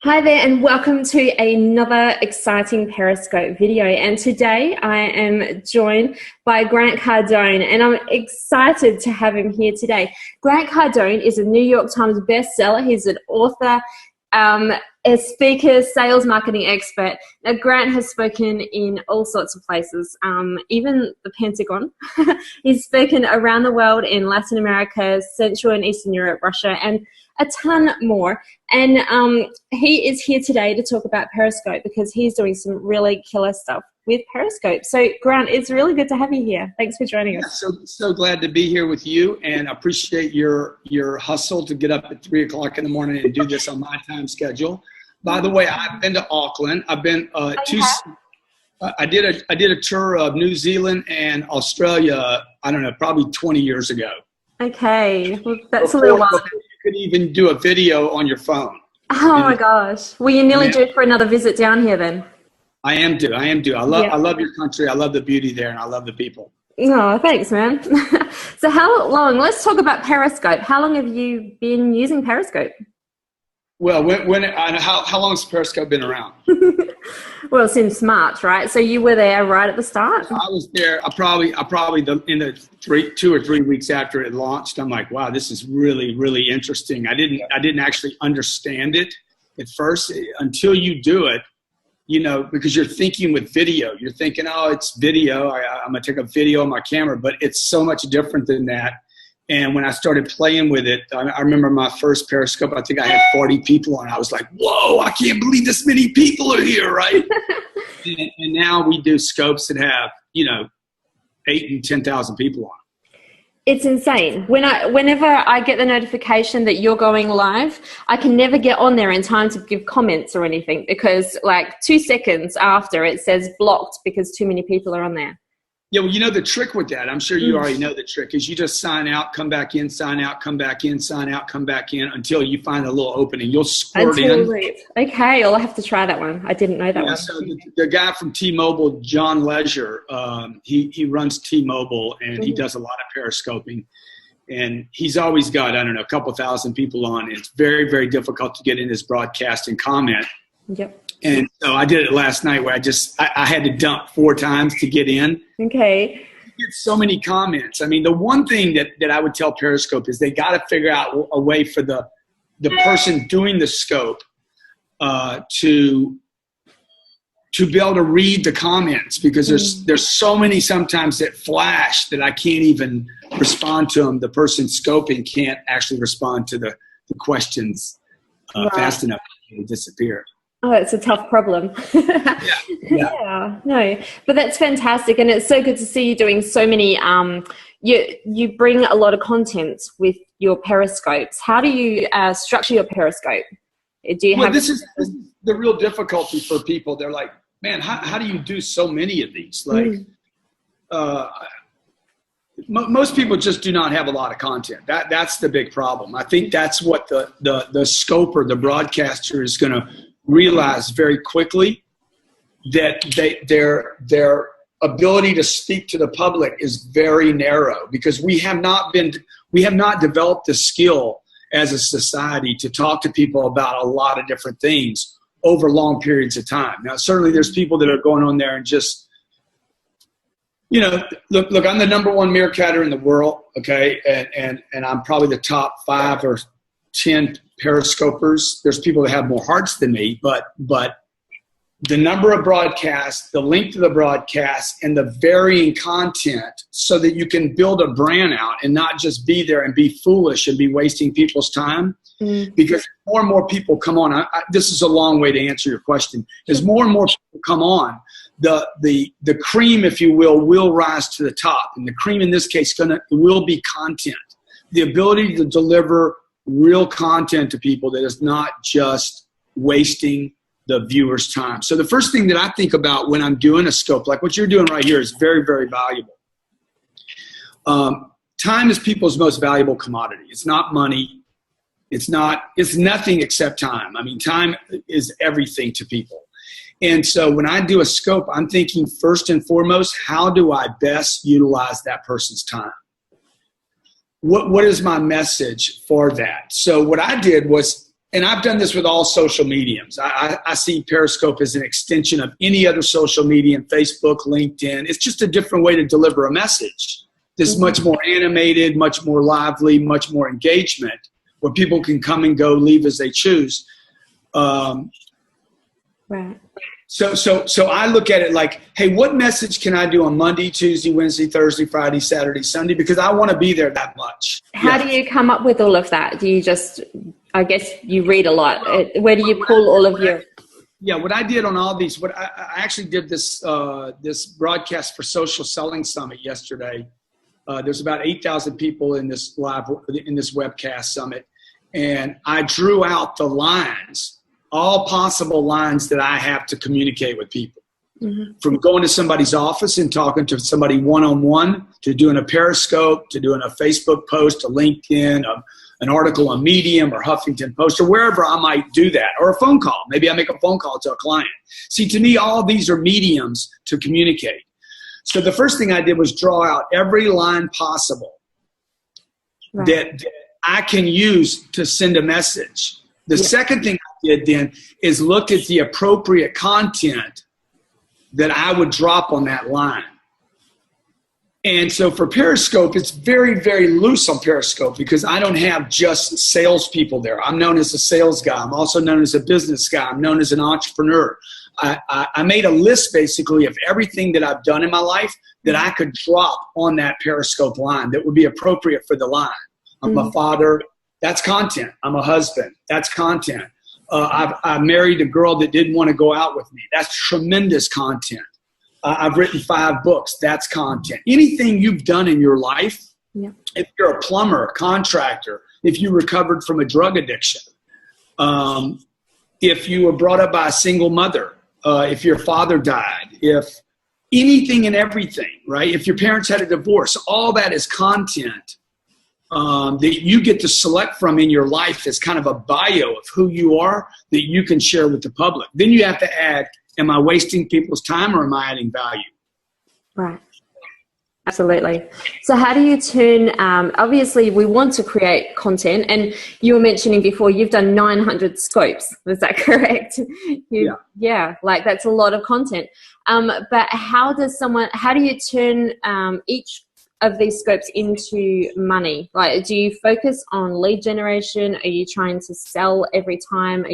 Hi there and welcome to another exciting Periscope video, and today I am joined by Grant Cardone and I'm excited to have him here today. Grant Cardone is a New York Times bestseller. He's an author, a speaker, sales marketing expert. Now, Grant has spoken in all sorts of places, even the Pentagon. He's spoken around the world in Latin America, Central and Eastern Europe, Russia, and a ton more. And he is here today to talk about Periscope because he's doing some really killer stuff with Periscope. So, Grant, it's really good to have you here. Thanks for joining us. So glad to be here with you, and appreciate your hustle to get up at 3 o'clock in the morning and do this on my time schedule. By the way, I've been to Auckland. I've been I did a tour of New Zealand and Australia. I don't know, probably 20 years ago. Okay, well, that's a little while. You could even do a video on your phone. Oh my gosh! Well, you nearly due for another visit down here then. I am due. I love your country. I love the beauty there, and I love the people. Oh, thanks, man. So how long? Let's talk about Periscope. How long have you been using Periscope? Well, how long has Periscope been around? Well, since March, right? So you were there right at the start? I was there. I probably in the 2 or 3 weeks after it launched. I'm like, wow, this is really, really interesting. I didn't actually understand it at first until you do it. You know, because you're thinking with video. You're thinking, oh, it's video. I'm gonna take a video on my camera, but it's so much different than that. And when I started playing with it, I remember my first Periscope, I think I had 40 people on. I was like, whoa, I can't believe this many people are here, right? and now we do scopes that have, 8,000 and 10,000 people on. It's insane. Whenever I get the notification that you're going live, I can never get on there in time to give comments or anything because like 2 seconds after it says blocked because too many people are on there. Yeah, well, the trick with that, I'm sure you already know the trick, is you just sign out, come back in, sign out, come back in, sign out, come back in until you find a little opening. You'll squirt in. Okay, I'll have to try that one. I didn't know that one. So the guy from T-Mobile, John Leisure, he runs T-Mobile, and he does a lot of periscoping. And he's always got, a couple thousand people on. It's very, very difficult to get in his broadcast and comment. Yep. And so I did it last night where I had to dump 4 times to get in. Okay. You get so many comments. I mean, the one thing that I would tell Periscope is they got to figure out a way for the person doing the scope to be able to read the comments, because there's so many sometimes that flash that I can't even respond to them. The person scoping can't actually respond to the questions fast enough to disappear. Oh, it's a tough problem. Yeah, no, but that's fantastic, and it's so good to see you doing so many. You bring a lot of content with your periscopes. How do you structure your periscope? Do you have? This is the real difficulty for people. They're like, man, how do you do so many of these? Like, most people just do not have a lot of content. That's the big problem. I think that's what the scoper, the broadcaster, is going to realize very quickly, that their ability to speak to the public is very narrow, because we have not developed the skill as a society to talk to people about a lot of different things over long periods of time. Now, certainly there's people that are going on there and just, look, I'm the #1 meerkatter in the world, okay, and I'm probably the top 5 or 10 periscopers. There's people that have more hearts than me, but the number of broadcasts, the length of the broadcasts, and the varying content, so that you can build a brand out and not just be there and be foolish and be wasting people's time. Because more and more people come on. This is a long way to answer your question. As more and more people come on, the cream, if you will rise to the top, and the cream in this case will be content. The ability to deliver real content to people that is not just wasting the viewer's time. So the first thing that I think about when I'm doing a scope, like what you're doing right here, is very, very valuable. Time is people's most valuable commodity. It's not money. It's nothing except time. I mean, time is everything to people. And so when I do a scope, I'm thinking first and foremost, how do I best utilize that person's time? – What is my message for that? So what I did was, I started and I've done this with all social mediums. I see Periscope as an extension of any other social medium, Facebook, LinkedIn. It's just a different way to deliver a message. This much more animated, much more lively, much more engagement, where people can come and go, leave as they choose. Right. So I look at it like, hey, what message can I do on Monday, Tuesday, Wednesday, Thursday, Friday, Saturday, Sunday? Because I want to be there that much. How do you come up with all of that? Do you just, I guess you read a lot. Where do you pull all of your... Yeah, what I did on all these, I actually did this this broadcast for Social Selling Summit yesterday. There's about 8,000 people in this webcast summit. And I drew out the lines, all possible lines that I have to communicate with people. From going to somebody's office and talking to somebody one-on-one, to doing a Periscope, to doing a Facebook post, a LinkedIn, an article on Medium or Huffington Post, or wherever I might do that, or a phone call. Maybe I make a phone call to a client. See, to me, all these are mediums to communicate. So the first thing I did was draw out every line possible that I can use to send a message. The second thing I did then is look at the appropriate content that I would drop on that line. And so for Periscope, it's very, very loose on Periscope because I don't have just salespeople there. I'm known as a sales guy. I'm also known as a business guy. I'm known as an entrepreneur. I made a list basically of everything that I've done in my life that I could drop on that Periscope line that would be appropriate for the line. I'm a father. That's content. I'm a husband. That's content. I married a girl that didn't want to go out with me. That's tremendous content. I've written 5 books. That's content. Anything you've done in your life, if you're a plumber, a contractor, if you recovered from a drug addiction, if you were brought up by a single mother, if your father died, if anything and everything, right? If your parents had a divorce, all that is content that you get to select from in your life as kind of a bio of who you are that you can share with the public. Then you have to add, am I wasting people's time or am I adding value? Right. Absolutely. So how do you turn, obviously we want to create content, and you were mentioning before you've done 900 scopes. Was that correct? Yeah, like that's a lot of content. But how do you turn each of these scopes into money? Like, do you focus on lead generation? Are you trying to sell every time?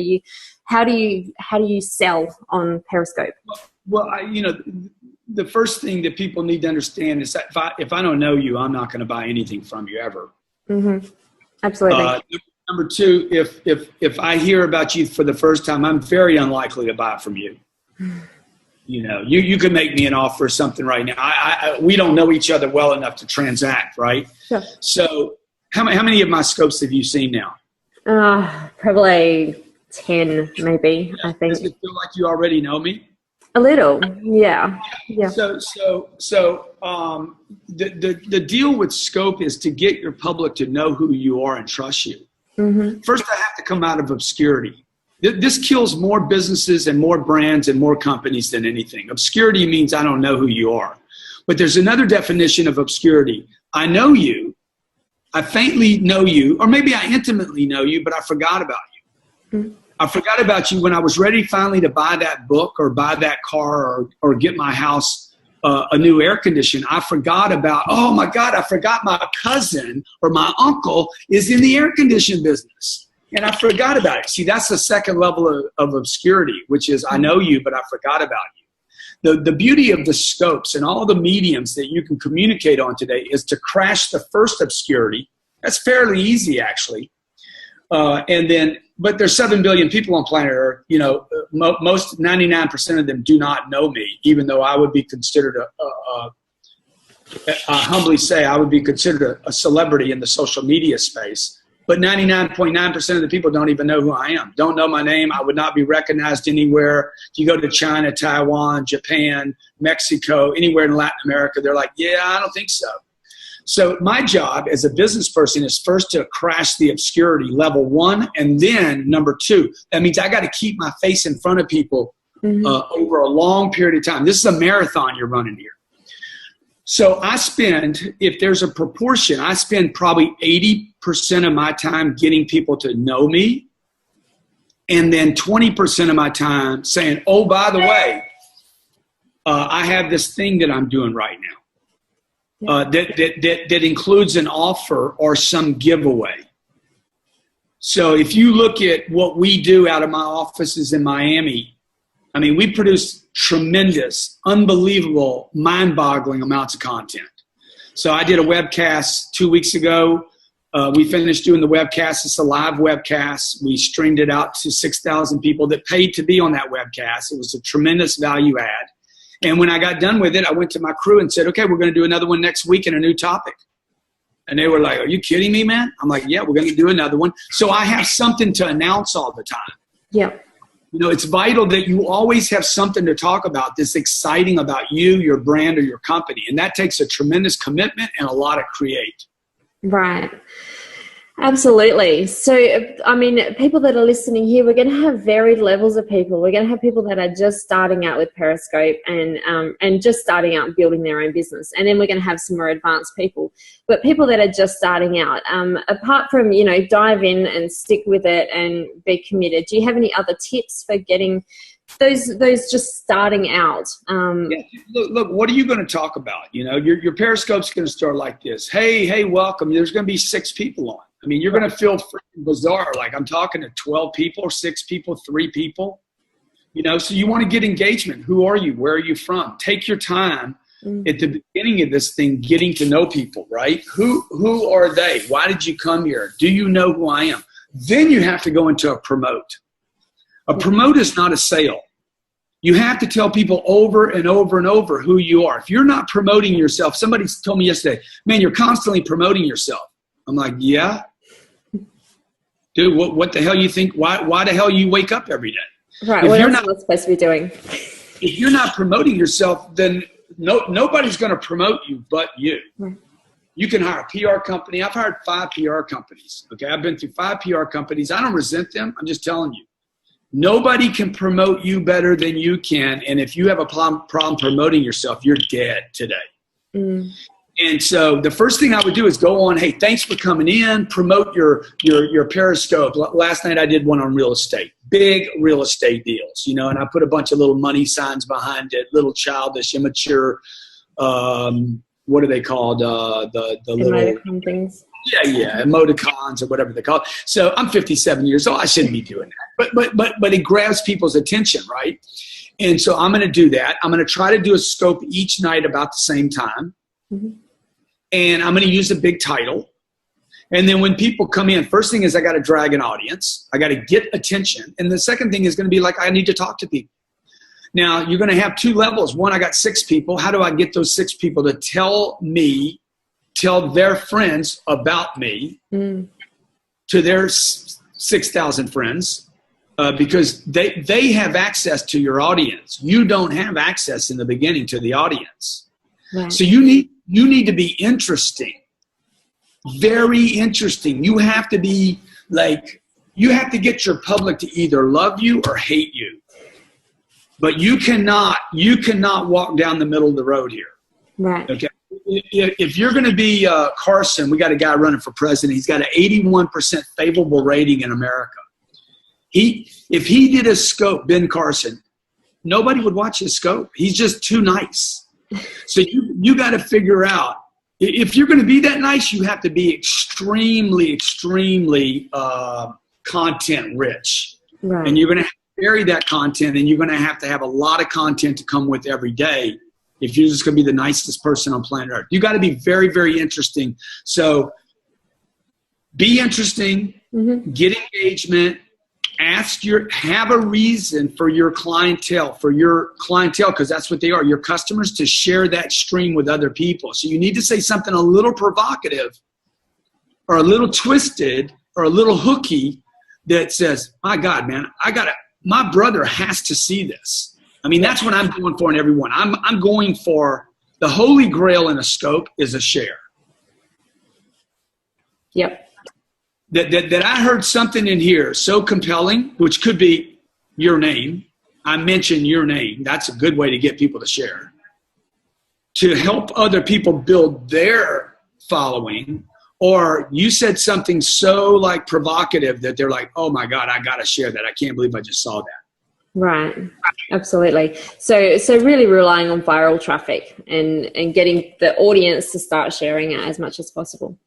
How do you sell on Periscope? Well, the first thing that people need to understand is that if I don't know you, I'm not going to buy anything from you ever. Absolutely. Number 2, if I hear about you for the first time, I'm very unlikely to buy from you. You could make me an offer or something right now. We don't know each other well enough to transact, right? Sure. So how many of my scopes have you seen now? Probably 10, maybe. I think. Does it feel like you already know me? A little, yeah. So the deal with scope is to get your public to know who you are and trust you. First, I have to come out of obscurity. This kills more businesses and more brands and more companies than anything. Obscurity means I don't know who you are. But there's another definition of obscurity. I know you, I faintly know you, or maybe I intimately know you, but I forgot about you. I forgot about you when I was ready finally to buy that book or buy that car or get my house a new air conditioner. I forgot about, oh my God, I forgot my cousin or my uncle is in the air conditioning business. And I forgot about it. See, that's the second level of obscurity, which is I know you, but I forgot about you. The beauty of the scopes and all the mediums that you can communicate on today is to crash the first obscurity. That's fairly easy, actually. But there's 7 billion people on planet Earth. Most 99% of them do not know me, even though I would be considered I humbly say I would be considered a celebrity in the social media space. But 99.9% of the people don't even know who I am, don't know my name. I would not be recognized anywhere. If you go to China, Taiwan, Japan, Mexico, anywhere in Latin America, they're like, yeah, I don't think so. So my job as a business person is first to crash the obscurity, level 1, and then number 2. That means I got to keep my face in front of people over a long period of time. This is a marathon you're running here. So I spend, if there's a proportion, I spend probably 80% of my time getting people to know me and then 20% of my time saying, oh, by the way, I have this thing that I'm doing right now that includes an offer or some giveaway. So if you look at what we do out of my offices in Miami, I mean, we produce tremendous, unbelievable, mind-boggling amounts of content. So I did a webcast 2 weeks ago. We finished doing the webcast. It's a live webcast. We streamed it out to 6,000 people that paid to be on that webcast. It was a tremendous value add. And when I got done with it, I went to my crew and said, okay, we're going to do another one next week and a new topic. And they were like, are you kidding me, man? I'm like, yeah, we're going to do another one. So I have something to announce all the time. Yeah. You know, it's vital that you always have something to talk about that's exciting about you, your brand, or your company. And that takes a tremendous commitment and a lot of create. Right. Absolutely. So, I mean, people that are listening here, we're going to have varied levels of people. We're going to have people that are just starting out with Periscope and just starting out and building their own business. And then we're going to have some more advanced people. But people that are just starting out, apart from, you know, dive in and stick with it and be committed, do you have any other tips for getting those just starting out? Yeah, look, what are you going to talk about? You know, your Periscope's going to start like this. Hey, welcome. There's going to be 6 people on. I mean, you're going to feel freaking bizarre. Like I'm talking to 12 people, 6 people, 3 people, you know, so you want to get engagement. Who are you? Where are you from? Take your time at the beginning of this thing, getting to know people, right? Who are they? Why did you come here? Do you know who I am? Then you have to go into a promote. A promote is not a sale. You have to tell people over and over and over who you are. If you're not promoting yourself, somebody told me yesterday, man, you're constantly promoting yourself. I'm like, yeah. Dude, what the hell you think? Why the hell you wake up every day? Right. What else are we supposed to be doing? If you're not promoting yourself, then nobody's going to promote you but you. Right. You can hire a PR company. I've hired 5 PR companies. Okay, I've been through 5 PR companies. I don't resent them. I'm just telling you. Nobody can promote you better than you can. And if you have a problem promoting yourself, you're dead today. Mm. And so the first thing I would do is go on, hey, thanks for coming in, promote your Periscope. Last night I did one on real estate, big real estate deals, you know, and I put a bunch of little money signs behind it, little childish, immature, what are they called? The little things. Yeah, emoticons or whatever they call it. So I'm 57 years old. I shouldn't be doing that. But it grabs people's attention, right? And so I'm going to do that. I'm going to try to do a scope each night about the same time. Mm-hmm. And I'm going to use a big title. And then when people come in, first thing is I got to drag an audience. I got to get attention. And the second thing is going to be like, I need to talk to people. Now, you're going to have 2 levels. One, I got 6 people. How do I get those 6 people to tell their friends about me to their 6,000 friends? Because they have access to your audience. You don't have access in the beginning to the audience. Right. So you need to be interesting, very interesting. You have to be like, you have to get your public to either love you or hate you. But you cannot walk down the middle of the road here. Right. Okay. If you're going to be Carson, we got a guy running for president. He's got an 81% favorable rating in America. If he did a scope, Ben Carson, nobody would watch his scope. He's just too nice. So you got to figure out, if you're going to be that nice, you have to be extremely, extremely content rich. Right. And you're going to have to vary that content, and you're going to have a lot of content to come with every day if you're just going to be the nicest person on planet Earth. You got to be very, very interesting. So be interesting, get engagement, have a reason for your clientele, because that's what they are, your customers, to share that stream with other people. So you need to say something a little provocative or a little twisted or a little hooky that says, my God, man, my brother has to see this. I mean, that's what I'm going for in everyone. I'm going for the holy grail in a scope is a share. Yep. That I heard something in here so compelling, which could be your name. I mentioned your name. That's a good way to get people to share. To help other people build their following or you said something so like provocative that they're like, oh my God, I got to share that. I can't believe I just saw that. Right. Absolutely. So really relying on viral traffic and getting the audience to start sharing it as much as possible.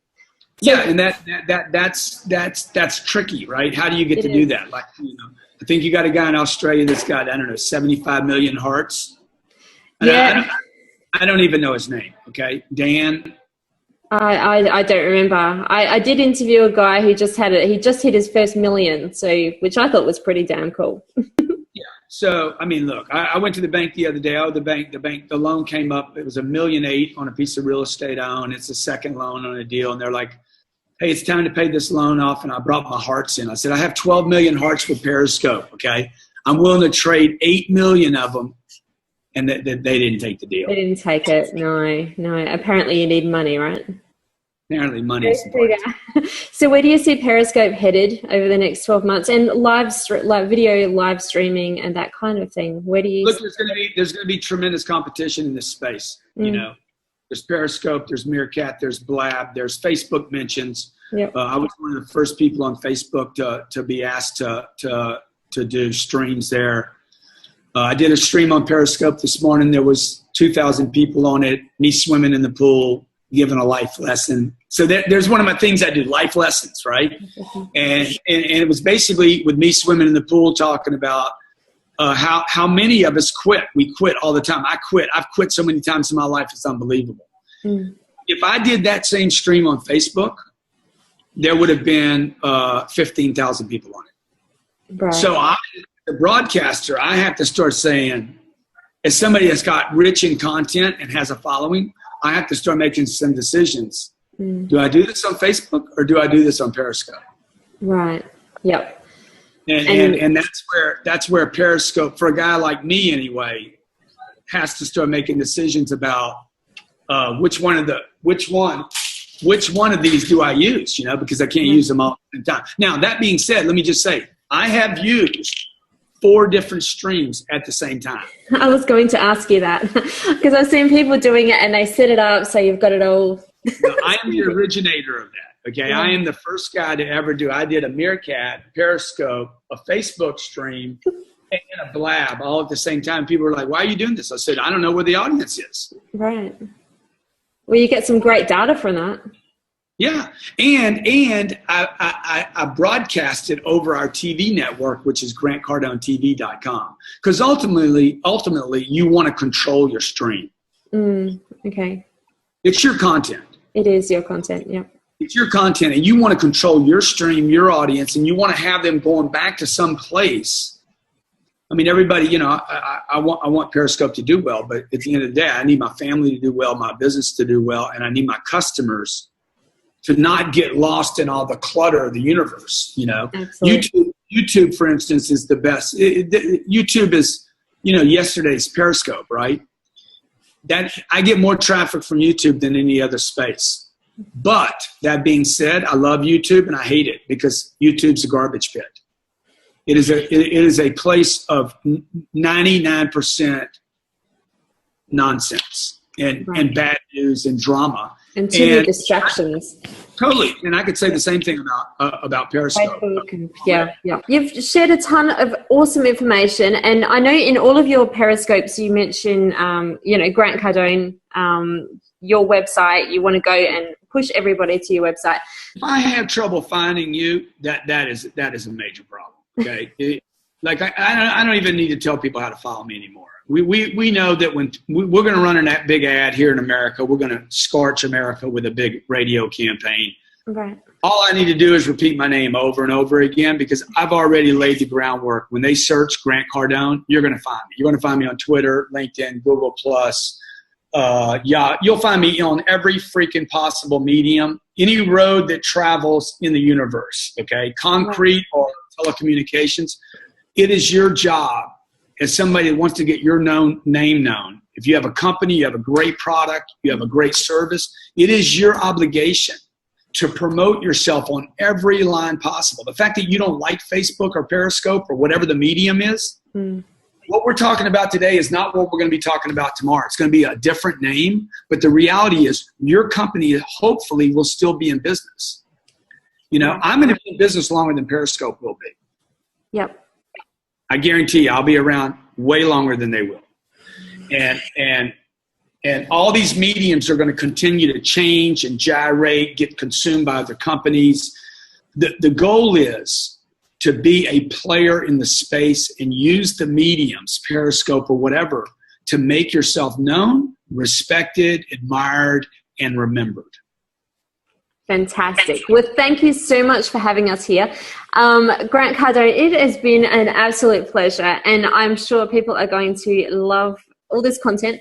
So, yeah, and that's tricky, right? How do you get to do that? Like, I think you got a guy in Australia that's got, I don't know, 75 million hearts. And yeah. I don't even know his name. Okay, Dan. I don't remember. I did interview a guy who just had it. He just hit his first million, which I thought was pretty damn cool. Yeah. So, I mean, look, I went to the bank the other day. The loan came up. It was $1.8 million on a piece of real estate I own. It's the second loan on a deal. And they're like, hey, it's time to pay this loan off. And I brought my hearts in. I said, I have 12 million hearts with Periscope. Okay. I'm willing to trade 8 million of them. And they didn't take the deal. They didn't take it. No. Apparently you need money, right? Apparently money is important. So where do you see Periscope headed over the next 12 months, and video live streaming and that kind of thing? Where do you look? There's going to be tremendous competition in this space. You know, there's Periscope, there's Meerkat, there's Blab, there's Facebook mentions. Yep. I was one of the first people on Facebook to be asked to do streams there. I did a stream on Periscope this morning. There was 2,000 people on it. Me swimming in the pool, giving a life lesson. So there's one of my things I do, life lessons, right? And it was basically with me swimming in the pool talking about how many of us quit. We quit all the time. I've quit so many times in my life, it's unbelievable. If I did that same stream on Facebook, there would have been 15,000 people on it. Right. So the broadcaster, I have to start saying, as somebody that's got rich in content and has a following, I have to start making some decisions. Do I do this on Facebook or do I do this on Periscope? Right. Yep. And that's where Periscope, for a guy like me anyway, has to start making decisions about which one of these do I use, because I can't use them all at the time. Now, that being said, let me just say, I have used 4 different streams at the same time. I was going to ask you that because I've seen people doing it and they set it up so you've got it all. No, I am the originator of that. Okay, I am the first guy to ever do. I did a Meerkat, Periscope, a Facebook stream, and a Blab all at the same time. People were like, "Why are you doing this?" I said, "I don't know where the audience is." Right. Well, you get some great data from that. Yeah, and I broadcast it over our TV network, which is GrantCardonetv.com, because ultimately, you want to control your stream. Okay. It's your content. It is your content. Yeah. It's your content, and you want to control your stream, your audience, and you want to have them going back to some place. I mean, everybody, I want Periscope to do well, but at the end of the day, I need my family to do well, my business to do well, and I need my customers to not get lost in all the clutter of the universe. Absolutely. YouTube, for instance, is the best. YouTube is, yesterday's Periscope, right? That I get more traffic from YouTube than any other space. But that being said, I love YouTube and I hate it because YouTube's a garbage pit. It is a place of 99% nonsense and bad news and drama. And too many distractions. Totally. And I could say the same thing about Periscope. Yeah. You've shared a ton of awesome information. And I know in all of your Periscopes, you mentioned, Grant Cardone, your website, you want to go and push everybody to your website. If I have trouble finding you, that is a major problem. Okay. I don't even need to tell people how to follow me anymore. We know that when we're going to run that big ad here in America, we're going to scorch America with a big radio campaign. Right. All I need to do is repeat my name over and over again because I've already laid the groundwork. When they search Grant Cardone, you're going to find me. You're going to find me on Twitter, LinkedIn, Google+. You'll find me on every freaking possible medium, any road that travels in the universe, okay? Concrete or telecommunications. It is your job as somebody that wants to get your name known. If you have a company, you have a great product, you have a great service, it is your obligation to promote yourself on every line possible. The fact that you don't like Facebook or Periscope or whatever the medium is, what we're talking about today is not what we're going to be talking about tomorrow. It's going to be a different name, but the reality is your company hopefully will still be in business. You know, I'm going to be in business longer than Periscope will be. Yep. I guarantee you I'll be around way longer than they will. And all these mediums are going to continue to change and gyrate, get consumed by other companies. The goal is to be a player in the space and use the mediums, Periscope or whatever, to make yourself known, respected, admired, and remembered. Fantastic. Well, thank you so much for having us here. Grant Cardone, it has been an absolute pleasure, and I'm sure people are going to love all this content.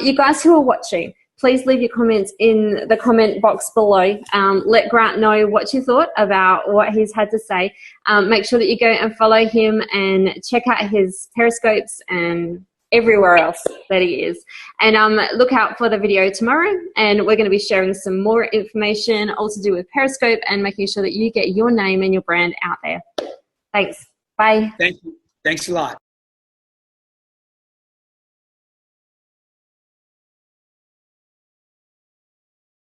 You guys who are watching, please leave your comments in the comment box below. Let Grant know what you thought about what he's had to say. Make sure that you go and follow him and check out his Periscopes and everywhere else that he is. And look out for the video tomorrow, and we're going to be sharing some more information all to do with Periscope and making sure that you get your name and your brand out there. Thanks. Bye. Thank you. Thanks a lot.